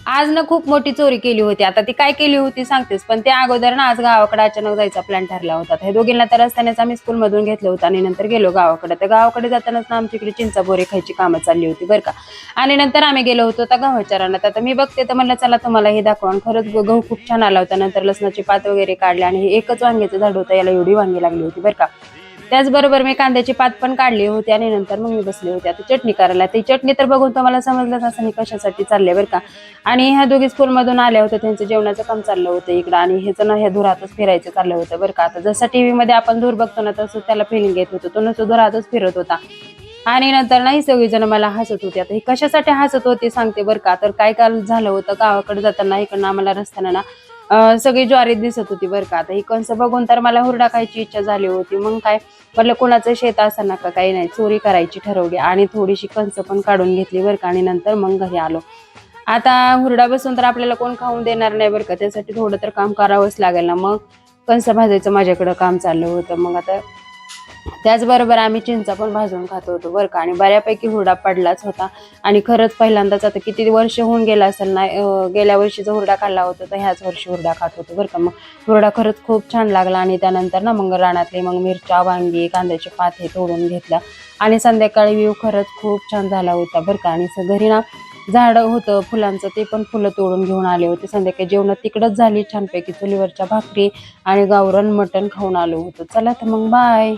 आज ना खूप मोठी चोरी केली होती. आता ती काय केली होती सांगतेस, पण त्या अगोदर ना आज गावाकडे अचानक जायचा प्लॅन ठरला होता. हे दोघींना तर रस्त्यानेच आम्ही स्कूलमधून घेतलं होतं आणि नंतर गेलो गावाकडे. तर गावाकडे जातानाच ना आमच्या इकडे चिंचा बोरे खायची कामं चालली होती बरं का. आणि नंतर आम्ही गेलो होतो त्या गव्हाच्या रानात. आता मी बघते तर म्हणलं चला तुम्हाला हे दाखवा. आणि खरंच गहू खूप छान आला होता. नंतर लसणाची पात वगैरे काढले आणि हे एकच वांग्याचं झाड होतं, याला एवढी वांगी लागली होती बरं का. त्याचबरोबर मी कांद्याची पात पण काढली होती आणि नंतर मग मी बसले होते आता चटणी करायला. ती चटणी तर बघून तुम्हाला समजलंच असं मी कशासाठी चालले बरं का. आणि ह्या दोघी स्कूलमधून आल्या होत्या, त्यांचं जेवणाचं काम चाललं होतं इकडं आणि ह्याचं ना ह्या धुरातच फिरायचं चाललं होतं बरं का. आता जसं टीव्हीमध्ये आपण धूर बघतो ना तसं त्याला फिलिंग येत होतं, तो नुसतं धुरातच फिरत होता. आणि नंतर ना ही सगळीजण मला हसत होती. आता ही कशासाठी हसत होती सांगते बरं का. तर काय काल झालं होतं, गावाकडे जाताना इकडनं आम्हाला रस्त्यानं ना सगळी ज्वारी दिसत होती बरं का. आता ही कंस बघून तर मला हुरडा खायची इच्छा झाली होती. मग काय म्हटलं कुणाचं शेत असं का काही नाही, चोरी करायची ठरवली आणि थोडीशी कंस पण काढून घेतली बरं का. आणि नंतर मग घरी आलो. आता हुरडा बसून तर आपल्याला कोण खाऊन देणार नाही बरं का, त्यासाठी थोडं तर काम करावंच लागेल ना. मग कंस भाजायचं माझ्याकडं काम चाललं होतं. मग आता त्याचबरोबर आम्ही चिंचा पण भाजून खात होतो बरं का. आणि बऱ्यापैकी हुरडा पडलाच होता. आणि खरंच पहिल्यांदाच आता किती वर्ष होऊन गेला असेल ना, गेल्या वर्षीचा हुरडा खाल्ला होता तर ह्याच वर्षी हुरडा खात होतो बरं का. मग हुरडा खरंच खूप छान लागला. आणि त्यानंतर ना मग रानातले मग मिरच्या, वांगी, कांद्याचे पात हे तोडून घेतलं. आणि संध्याकाळी व्ह्यू खरंच खूप छान झाला होता बरं का. आणि घरी ना झाडं होतं फुलांचं, ते पण फुलं तोडून घेऊन आले होते. संध्याकाळी जेवण तिकडंच झाली छानपैकी, चुलीवरच्या भाकरी आणि गावरान मटण खाऊन आलो होतो. चला तर मग बाय.